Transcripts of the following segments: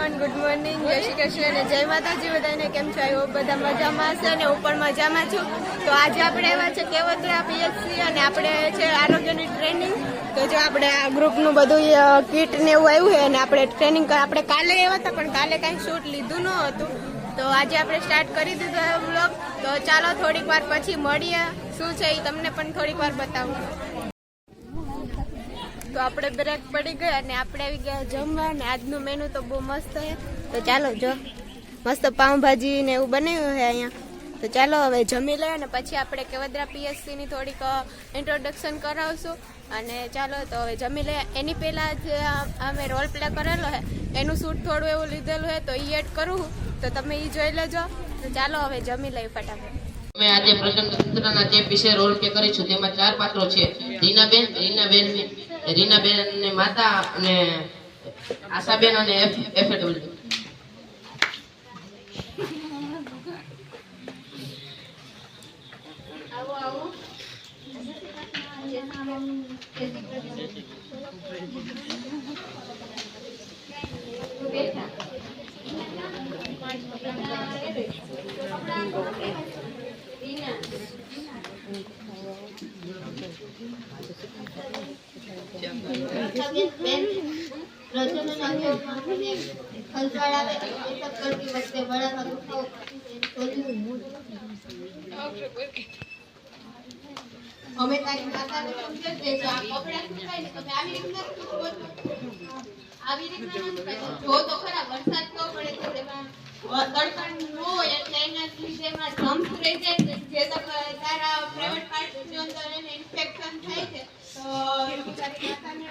Everyone, good morning, જય શ્રી કૃષ્ણ અને જય માતાજી બધાને. કેમ છો? આઈ હોપ બધા મજામાં હશે અને હું પણ મજામાં છું. તો આજે આપણે આવ્યા છે કેવત્રા પીએચસી અને આપણે છે આરોગ્યની ટ્રેનિંગ. તો જો આપણે આ ગ્રુપનું બધું કીટ ને એવું આવ્યું છે અને આપણે ટ્રેનિંગ આપણે કાલે આવ્યા હતા પણ કાલે કાંઈ શૂટ લીધું ન હતું. તો આજે આપણે સ્ટાર્ટ કરી દીધો વ્લોગ. તો ચાલો થોડીક વાર પછી મળીએ. શું છે એ તમને પણ થોડીક વાર બતાવું. તો આપણે બ્રેક પડી ગયા અને આપણે આવી ગયા જમવા અને આજનું મેનુ તો બહુ મસ્ત છે. તો ચાલો જો મસ્ત પાઉંભાજી ને એવું બનાવ્યું છે અહીંયા. તો ચાલો હવે જમી લઈએ અને પછી આપણે કેવદ્રા પીએચસીની થોડીક ઇન્ટ્રોડક્શન કરાવશું. અને ચાલો તો હવે જમી લઈએ. એની પહેલાં જ અમે રોલ પ્લે કરેલો છે એનું શૂટ થોડું એવું લીધેલું છે તો એ એડ કરું તો તમે એ જોઈ લેજો. તો ચાલો હવે જમી લઈએ ફટાફટ. અમે આજે પ્રજાતંત્રના ચેપ વિશે રોલ પ્લે કરીશું. તેમાં 4 પાત્રો છે: રીનાબેન ને માતા અને આશાબેન અને એફએડબલ્યુ. અમે તારી માતાને સમજાવી દેજો. આ કપડા સુકાય ને તમે આવી રીતના જો તો ખરા વરસાદ તો પડે તો તેમાં તડકા નો હોય એટલે એના લીધે એમાં જમ્પ રહી જાય જે તારા પ્રાઇવેટ પાર્ટ ની અંદર એને ઇન્ફેક્શન થાય છે. તો તારી માતાને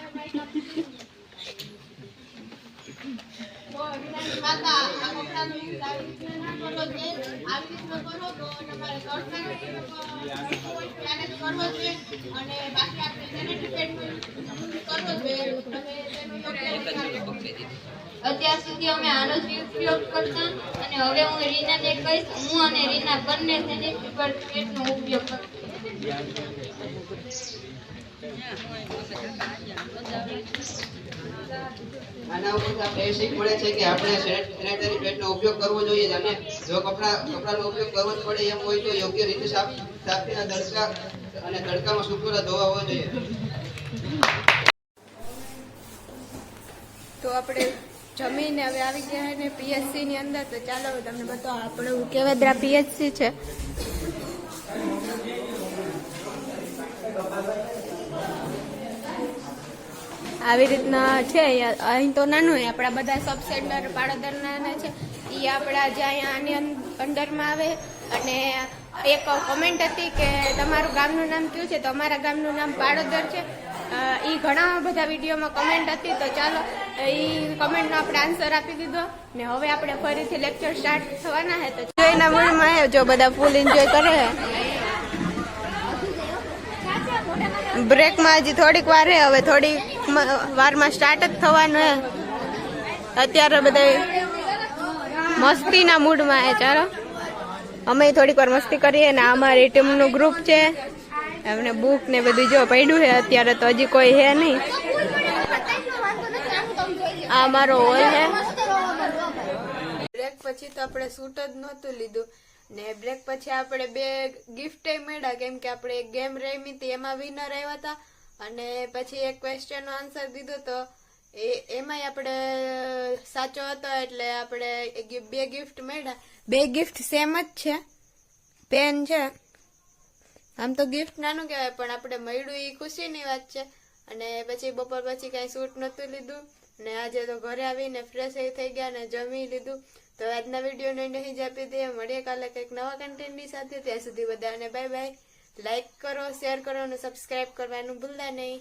માતા આ કપડાનો યુઝ આવી રીતના ના કરો છે. આવી રીતના કરો તો તમારે તડકા ત્યારે જ કરવો જોઈએ અને બાકી આપણે સેનેટરી પેડનો યુઝ કરવો જોઈએ અને તેનો અત્યાર સુધી અમે આનો જ ઉપયોગ કરતા અને હવે હું રીનાને કહીશ હું અને રીના બંને સેનેટરી પેડનો ઉપયોગ કરશું. આના ઉપરથી આપણે એ શીખ મળે છે કે આપણે સેનેટરી પેડનો ઉપયોગ કરવો જોઈએ અને જો કપડાનો ઉપયોગ કરવો જ પડે એમ હોય તો યોગ્ય રીતે સાફીના તડકા અને તડકામાં સૂકવેલા ધોવા હોવા જોઈએ. તો આપણે જમીને હવે આવી ગયા ને પીએચસી ની અંદર. તો ચાલો તમને બતાવો આપણું કેવદ્રા પીએચસી છે. આવી રીતના છે. અહીં તો નાનું હોય આપણા બધા સબ સેન્ટર પાડોદર નાના છે એ આપણા જે અહીંયા આની અંદરમાં આવે. અને એક કમેન્ટ હતી કે તમારું ગામનું નામ કયું છે? તો અમારા ગામનું નામ પાડોદર છે. એ ઘણા બધા વિડીયોમાં કમેન્ટ હતી. તો ચાલો એ કમેન્ટનો આપણે આન્સર આપી દીધો ને હવે આપણે ફરીથી લેક્ચર સ્ટાર્ટ થવાના છે. તો એના મૂળમાં જો બધા ફૂલ એન્જોય કરે છે. બ્રેકમાં હજી થોડીક વાર છે, હવે થોડી વારમાં સ્ટાર્ટ જ થવાનું છે. અત્યારે બધા મસ્તીના મૂડમાં છે. ચાલો અમે થોડીક વાર મસ્તી કરીએ ને અમારી ટીમનું ગ્રુપ છે. એમને બુક ને બધું જો પડ્યું છે. અત્યારે તો હજી કોઈ છે નહીં. આ અમારો હોલ છે. બ્રેક પછી તો આપણે શૂટ જ નહોતું લીધું ને બ્રેક પછી આપણે 2 ગિફ્ટ મળ્યા કેમ કે આપણે એક ગેમ રમી હતી એમાં વિનર આવ્યા હતા અને પછી એક ક્વેશ્ચનનો આન્સર દીધો તો એમાંય આપણે સાચો હતો એટલે આપણે 2 ગિફ્ટ મળ્યા. 2 ગિફ્ટ સેમ જ છે. પેન છે. આમ તો ગિફ્ટ નાનું કહેવાય પણ આપણે મળ્યું એ ખુશીની વાત છે. અને પછી બપોર પછી કાંઈ શૂટ નહોતું લીધું ને આજે તો ઘરે આવીને ફ્રેશ થઈ ગયા ને જમી લીધું. તો આજના વિડીયોને અહીં જ આપી દઈએ. મળીએ કાલે કંઈક નવા કન્ટેન્ટની સાથે. ત્યાં સુધી બધાને બાય બાય. લાઈક કરો, શેર કરો અને સબસ્ક્રાઈબ કરવાનું ભૂલતા નહીં.